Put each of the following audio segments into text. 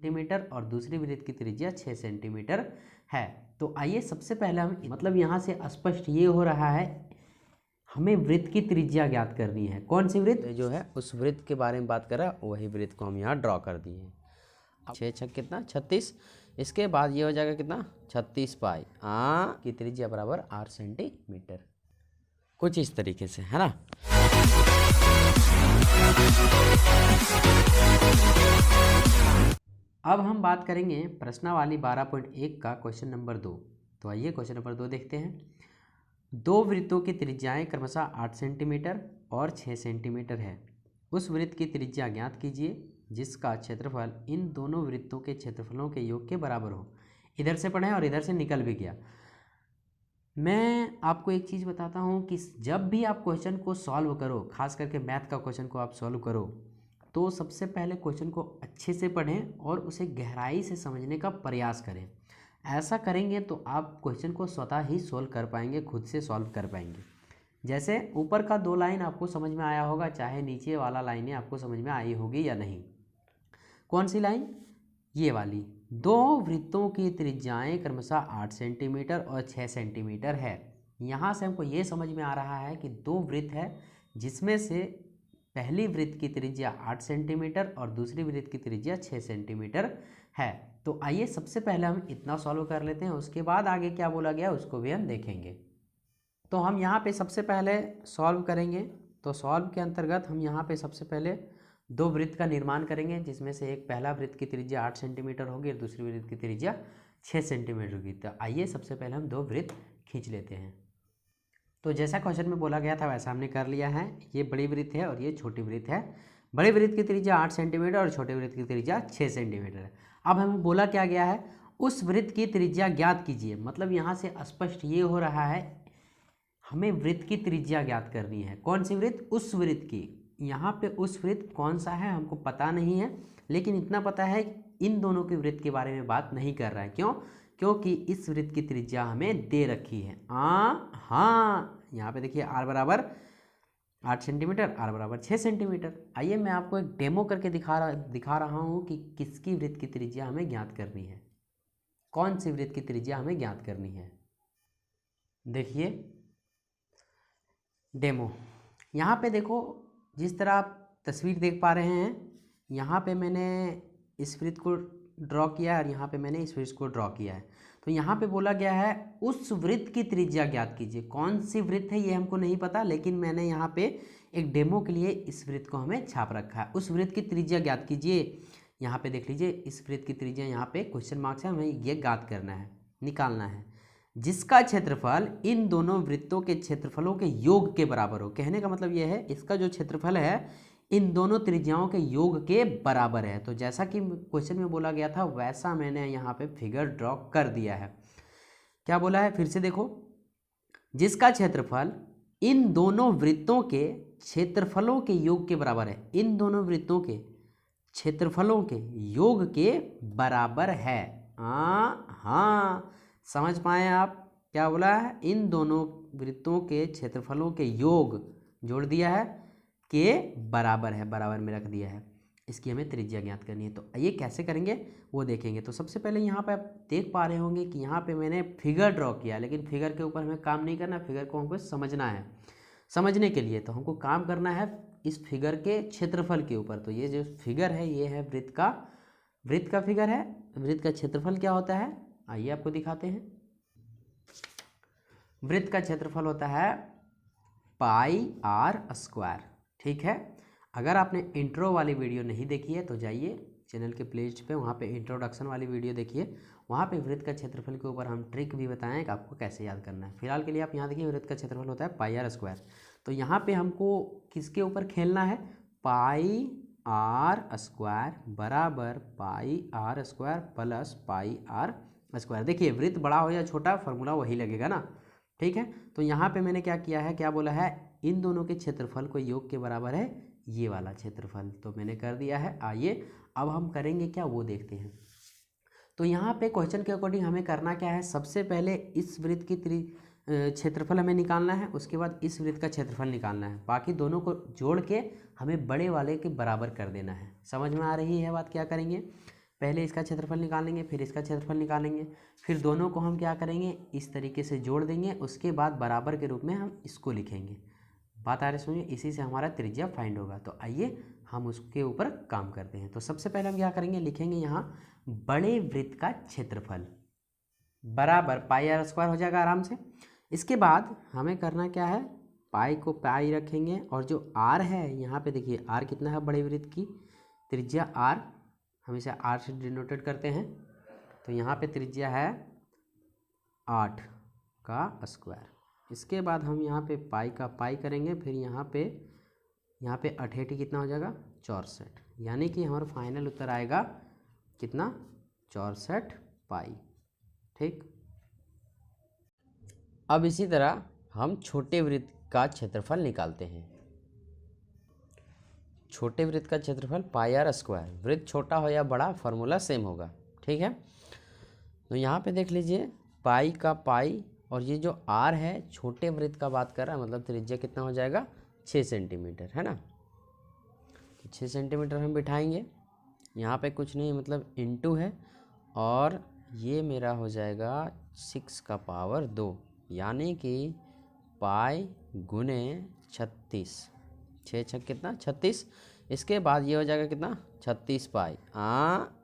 Centimetre और दूसरी वृत्त की त्रिज्या 6 सेंटीमीटर है। तो आइए सबसे पहले हम मतलब यहाँ से स्पष्ट ये हो रहा है, हमें वृत्त की त्रिज्या ज्ञात करनी है। कौन सी वृत्त जो है उस वृत्त के बारे में बात कर रहा है, वही वृत्त को हम यहाँ ड्रॉ कर दिए हैं। 6 छक कितना 36, इसके बाद ये हो जाएगा कितना 36 पाई की त्रिज्या बराबर 8 सेंटीमीटर। कुछ इस तरीके से है ना। अब हम बात करेंगे प्रश्नावली 12.1 का क्वेश्चन नंबर 2। तो आइए क्वेश्चन नंबर 2 देखते हैं। दो वृत्तों की त्रिज्याएं क्रमशः 8 सेंटीमीटर और 6 सेंटीमीटर है। उस वृत्त की त्रिज्या ज्ञात कीजिए जिसका क्षेत्रफल इन दोनों वृत्तों के क्षेत्रफलों के योग के बराबर हो। इधर से पढ़ें और इधर से निकल भी गया। मैं आपको एक चीज़ बताता हूँ कि जब भी आप क्वेश्चन को सॉल्व करो, खास करके मैथ का क्वेश्चन को आप सॉल्व करो, तो सबसे पहले क्वेश्चन को अच्छे से पढ़ें और उसे गहराई से समझने का प्रयास करें। ऐसा करेंगे तो आप क्वेश्चन को स्वतः ही सॉल्व कर पाएंगे, खुद से सॉल्व कर पाएंगे। जैसे ऊपर का 2 लाइन आपको समझ में आया होगा, चाहे नीचे वाला लाइनें आपको समझ में आई होगी या नहीं। कौन सी लाइन? ये वाली। दो वृत्तों की त्रिज्याएं क्रमशः 8 सेंटीमीटर और 6 सेंटीमीटर है। यहाँ से हमको ये समझ में आ रहा है कि दो वृत्त है जिसमें से पहली वृत्त की त्रिज्या 8 सेंटीमीटर और दूसरी वृत्त की त्रिज्या 6 सेंटीमीटर है। तो आइए सबसे पहले हम इतना सॉल्व कर लेते हैं, उसके बाद आगे क्या बोला गया उसको भी हम देखेंगे। तो हम यहाँ पे सबसे पहले सॉल्व करेंगे। तो सॉल्व के अंतर्गत हम यहाँ पे सबसे पहले दो वृत्त का निर्माण करेंगे, जिसमें से एक पहला वृत्त की त्रिज्या 8 सेंटीमीटर होगी और दूसरी वृत्त की त्रिज्या 6 सेंटीमीटर होगी। तो आइए सबसे पहले हम दो वृत्त खींच लेते हैं। तो जैसा क्वेश्चन में बोला गया था वैसा हमने कर लिया है। ये बड़ी वृत्त है और ये छोटी वृत्त है। बड़ी वृत्त की त्रिज्या 8 सेंटीमीटर और छोटे वृत्त की त्रिज्या 6 सेंटीमीटर है। अब हमें बोला क्या गया है, उस वृत्त की त्रिज्या ज्ञात कीजिए। मतलब यहाँ से स्पष्ट ये हो रहा है, हमें वृत्त की त्रिज्या ज्ञात करनी है। कौन सी वृत्त? उस वृत्त की। यहाँ पे उस वृत्त कौन सा है हमको पता नहीं है, लेकिन इतना पता है इन दोनों के वृत्त के बारे में बात नहीं कर रहा है। क्यों? क्योंकि इस वृत्त की त्रिज्या हमें दे रखी है। हाँ, यहाँ पे देखिए r बराबर 8 सेंटीमीटर, r बराबर 6 सेंटीमीटर। आइए मैं आपको एक डेमो करके दिखा रहा हूँ कि किसकी वृत्त की त्रिज्या हमें ज्ञात करनी है, कौन सी वृत्त की त्रिज्या हमें ज्ञात करनी है। देखिए डेमो, यहाँ पे देखो, जिस तरह आप तस्वीर देख पा रहे हैं, यहाँ पे मैंने इस वृत्त को ड्रॉ किया है और यहाँ पे मैंने इस वृत्त को ड्रॉ किया है। तो यहाँ पे बोला गया है उस वृत्त की त्रिज्या ज्ञात कीजिए। कौन सी वृत्त है ये हमको नहीं पता, लेकिन मैंने यहाँ पे एक डेमो के लिए इस वृत्त को हमें छाप रखा है। उस वृत्त की त्रिज्या ज्ञात कीजिए। यहाँ पे देख लीजिए, इस वृत्त की त्रिज्या यहाँ पे क्वेश्चन मार्क से हमें ये ज्ञात करना है, निकालना है, जिसका क्षेत्रफल इन दोनों वृत्तों के क्षेत्रफलों के योग के बराबर हो। कहने का मतलब यह है, इसका जो क्षेत्रफल है इन दोनों त्रिज्याओं के योग के बराबर है। तो जैसा कि क्वेश्चन में बोला गया था वैसा मैंने यहाँ पे फिगर ड्रॉ कर दिया है। क्या बोला है फिर से देखो, जिसका क्षेत्रफल इन दोनों वृत्तों के क्षेत्रफलों के योग के बराबर है। इन दोनों वृत्तों के क्षेत्रफलों के योग के बराबर है। हाँ, समझ पाए आप? क्या बोला है? इन दोनों वृत्तों के क्षेत्रफलों के योग जोड़ दिया है, के बराबर है, बराबर में रख दिया है। इसकी हमें त्रिज्या ज्ञात करनी है। तो ये कैसे करेंगे वो देखेंगे। तो सबसे पहले यहाँ पे आप देख पा रहे होंगे कि यहाँ पे मैंने फिगर ड्रॉ किया, लेकिन फिगर के ऊपर हमें काम नहीं करना, फिगर को हमको समझना है। समझने के लिए तो हमको काम करना है इस फिगर के क्षेत्रफल के ऊपर। तो ये जो फिगर है ये है वृत्त का फिगर है। वृत्त का क्षेत्रफल क्या होता है आइए आपको दिखाते हैं। वृत्त का क्षेत्रफल होता है पाई आर स्क्वायर। ठीक है, अगर आपने इंट्रो वाली वीडियो नहीं देखी है तो जाइए चैनल के प्लेलिस्ट पे, वहाँ पे इंट्रोडक्शन वाली वीडियो देखिए। वहाँ पे वृत्त का क्षेत्रफल के ऊपर हम ट्रिक भी बताएं कि आपको कैसे याद करना है। फिलहाल के लिए आप यहाँ देखिए, वृत्त का क्षेत्रफल होता है पाई आर स्क्वायर। तो यहाँ पे हमको किसके ऊपर खेलना है? पाई आर स्क्वायर बराबर pi R square plus pi R square. देखिए वृत्त बड़ा हो या छोटा, फार्मूला वही लगेगा ना। ठीक है, तो यहाँ पे मैंने क्या किया है, क्या बोला है, इन दोनों के क्षेत्रफल को योग के बराबर है ये वाला क्षेत्रफल। तो मैंने कर दिया है। आइए अब हम करेंगे क्या वो देखते हैं। तो यहाँ पे क्वेश्चन के अकॉर्डिंग हमें करना क्या है, सबसे पहले इस वृत्त की क्षेत्रफल हमें निकालना है, उसके बाद इस वृत्त का क्षेत्रफल निकालना है। बाकी दोनों को जोड़ के हमें बड़े वाले के बराबर कर देना है। समझ में आ रही है बात? क्या करेंगे, पहले इसका क्षेत्रफल निकालेंगे, फिर इसका क्षेत्रफल निकालेंगे, फिर दोनों को हम क्या करेंगे, इस तरीके से जोड़ देंगे, उसके बाद बराबर के रूप में हम इसको लिखेंगे। बात आ रही सुनिए, इसी से हमारा त्रिज्या फाइंड होगा। तो आइए हम उसके ऊपर काम करते हैं। तो सबसे पहले हम क्या करेंगे, लिखेंगे यहाँ बड़े वृत्त का क्षेत्रफल बराबर पाई आर स्क्वायर हो जाएगा आराम से। इसके बाद हमें करना क्या है, पाई को पाई रखेंगे और जो आर है यहाँ पे देखिए आर कितना है, बड़े वृत्त की त्रिज्या आर, हम इसे आर से डिनोटेड करते हैं। तो यहाँ पे त्रिज्या है 8 का स्क्वायर। इसके बाद हम यहाँ पे पाई का पाई करेंगे, फिर यहाँ पे 8 कितना हो जाएगा 64, यानी कि हमारा फाइनल उत्तर आएगा कितना 64 पाई। ठीक, अब इसी तरह हम छोटे वृत्त का क्षेत्रफल निकालते हैं। छोटे वृत्त का क्षेत्रफल पाई आर स्क्वायर, वृत्त छोटा हो या बड़ा फॉर्मूला सेम होगा। ठीक है, तो यहाँ पे देख लीजिए पाई का पाई और ये जो आर है छोटे वृत्त का बात कर रहा है, मतलब त्रिज्या कितना हो जाएगा 6 सेंटीमीटर, है ना। तो 6 सेंटीमीटर हम बिठाएंगे, यहाँ पे कुछ नहीं मतलब इनटू है, और ये मेरा हो जाएगा 6 का पावर 2, यानी कि पाई गुने 36, 6 छक कितना 36। इसके बाद ये हो जाएगा कितना 36 पाई। हाँ,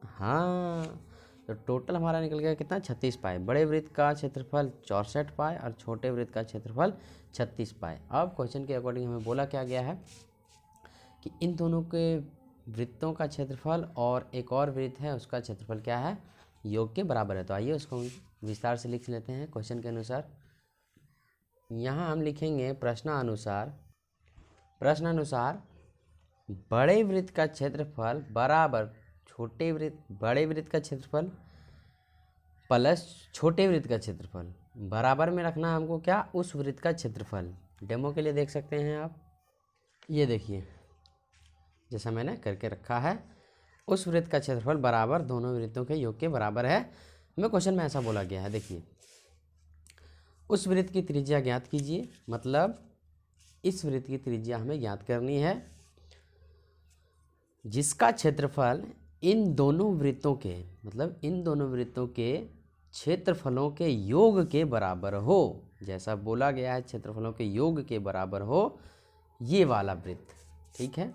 तो टोटल हमारा निकल गया कितना 36 पाई। बड़े वृत्त का क्षेत्रफल 64 पाई और छोटे वृत्त का क्षेत्रफल 36 पाई। अब क्वेश्चन के अकॉर्डिंग हमें बोला क्या गया है कि इन दोनों के वृत्तों का क्षेत्रफल और एक और वृत्त है उसका क्षेत्रफल क्या है, योग के बराबर है। तो आइए उसको विस्तार से लिख लेते हैं क्वेश्चन के अनुसार। यहाँ हम लिखेंगे प्रश्नानुसार बड़े वृत्त का क्षेत्रफल बराबर बड़े वृत्त का क्षेत्रफल प्लस छोटे वृत्त का क्षेत्रफल, बराबर में रखना हमको क्या, उस वृत्त का क्षेत्रफल। डेमो के लिए देख सकते हैं आप, ये देखिए जैसा मैंने करके रखा है, उस वृत्त का क्षेत्रफल बराबर दोनों वृत्तों के योग के बराबर है। हमें क्वेश्चन में ऐसा बोला गया है, देखिए उस वृत्त की त्रिज्या ज्ञात कीजिए, मतलब इस वृत्त की त्रिज्या हमें ज्ञात करनी है जिसका क्षेत्रफल इन दोनों वृत्तों के, मतलब इन दोनों वृत्तों के क्षेत्रफलों के योग के बराबर हो। जैसा बोला गया है क्षेत्रफलों के योग के बराबर हो ये वाला वृत्त। ठीक है,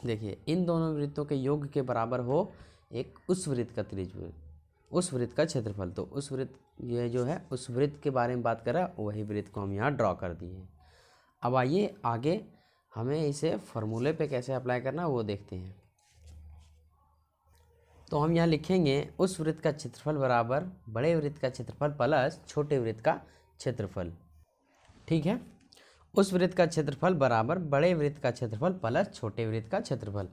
देखिए इन दोनों वृत्तों के योग के बराबर हो एक उस वृत्त का त्रिज्या, उस वृत्त का क्षेत्रफल। तो उस वृत्त, ये जो है उस वृत्त के बारे में बात कर रहा है, वही वृत्त को हम यहाँ ड्रॉ कर दिए हैं। अब आइए आगे हमें इसे फॉर्मूले पे कैसे अप्लाई करना वो देखते हैं। तो हम यहाँ लिखेंगे उस वृत्त का क्षेत्रफल बराबर बड़े वृत्त का क्षेत्रफल प्लस छोटे वृत्त का क्षेत्रफल। ठीक है, उस वृत्त का क्षेत्रफल बराबर बड़े वृत्त का क्षेत्रफल प्लस छोटे वृत्त का क्षेत्रफल।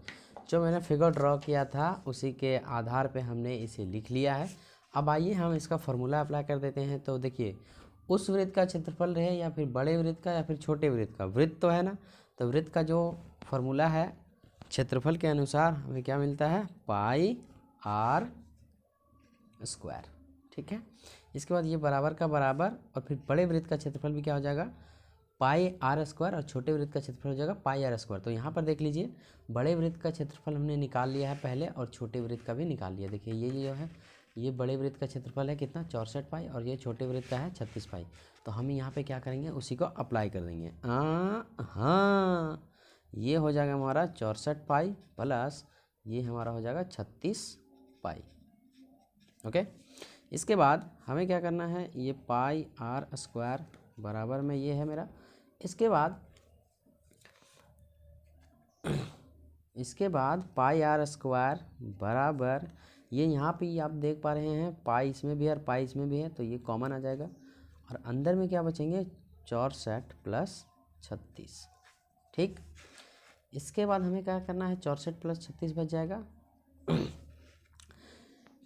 जो मैंने फिगर ड्रॉ किया था उसी के आधार पे हमने इसे लिख लिया है। अब आइए हम इसका फॉर्मूला अप्लाई कर देते हैं। तो देखिए उस वृत्त का क्षेत्रफल रहे या फिर बड़े वृत्त का या फिर छोटे वृत्त का, वृत्त तो है ना, तो वृत्त का जो फॉर्मूला है क्षेत्रफल के अनुसार हमें क्या मिलता है, पाई आर स्क्वायर। ठीक है, इसके बाद ये बराबर का बराबर और फिर बड़े वृत्त का क्षेत्रफल भी क्या हो जाएगा, पाई आर स्क्वायर, और छोटे वृत्त का क्षेत्रफल हो जाएगा पाई आर स्क्वायर। तो यहाँ पर देख लीजिए बड़े वृत्त का क्षेत्रफल हमने निकाल लिया है पहले और छोटे वृत्त का भी निकाल लिया। देखिए ये जो है ये बड़े वृत्त का क्षेत्रफल है कितना 64 पाई और ये छोटे वृत्त का है 36 पाई। तो हम यहाँ पे क्या करेंगे, उसी को अप्लाई कर देंगे। हाँ, ये हो जाएगा हमारा 64 पाई प्लस ये हमारा हो जाएगा 36 पाई। ओके, इसके बाद हमें क्या करना है, ये पाई आर स्क्वायर बराबर में ये है मेरा। इसके बाद पाई आर स्क्वायर बराबर ये यहाँ पे आप देख पा रहे हैं पाई इसमें भी है और पाई इसमें भी है, तो ये कॉमन आ जाएगा और अंदर में क्या बचेंगे 64 प्लस 36। ठीक, इसके बाद हमें क्या करना है 64 प्लस 36 बच जाएगा।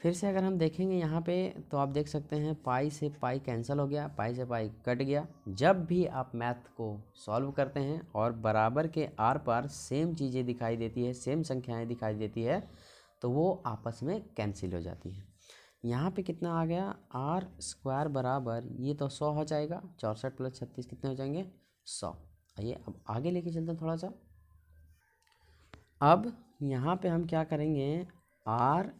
फिर से अगर हम देखेंगे यहाँ पे तो आप देख सकते हैं पाई से पाई कैंसिल हो गया, पाई से पाई कट गया। जब भी आप मैथ को सॉल्व करते हैं और बराबर के आर पार सेम चीज़ें दिखाई देती है, सेम संख्याएं दिखाई देती है, तो वो आपस में कैंसिल हो जाती है। यहाँ पे कितना आ गया, आर स्क्वायर बराबर ये तो 100 हो जाएगा, 64 प्लस 36 कितने हो जाएंगे 100। आइए अब आगे लेके चलते हैं थोड़ा सा। अब यहाँ पे हम क्या करेंगे, आर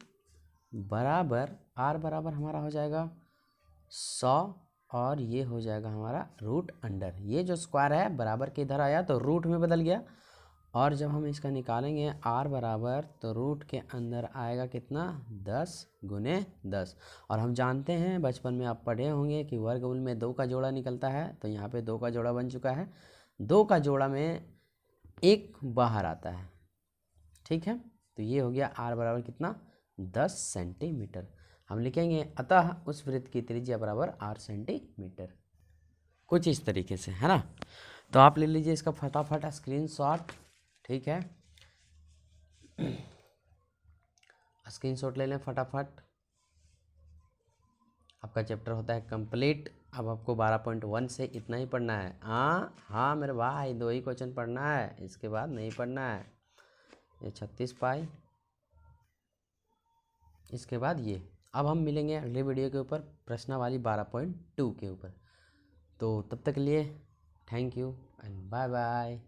बराबर आर बराबर हमारा हो जाएगा 100 और ये हो जाएगा हमारा रूट अंडर, ये जो स्क्वायर है बराबर के इधर आया तो रूट में बदल गया, और जब हम इसका निकालेंगे आर बराबर तो रूट के अंदर आएगा कितना 10 गुने 10। और हम जानते हैं बचपन में आप पढ़े होंगे कि वर्गमूल में 2 का जोड़ा निकलता है, तो यहाँ पे 2 का जोड़ा बन चुका है, 2 का जोड़ा में 1 बाहर आता है। ठीक है, तो ये हो गया आर बराबर कितना 10 सेंटीमीटर। हम लिखेंगे अतः उस वृत्त की त्रिज्या बराबर 8 सेंटीमीटर, कुछ इस तरीके से, है ना। तो आप ले लीजिए इसका फटाफट स्क्रीनशॉट। ठीक है, स्क्रीनशॉट ले लें फटाफट। आपका चैप्टर होता है कंप्लीट। अब आपको 12.1 से इतना ही पढ़ना है। हाँ मेरे भाई, 2 ही क्वेश्चन पढ़ना है, इसके बाद नहीं पढ़ना है। ये 36 पाई, इसके बाद ये। अब हम मिलेंगे अगले वीडियो के ऊपर प्रश्नावली 12.2 के ऊपर। तो तब तक के लिए thank you and bye bye.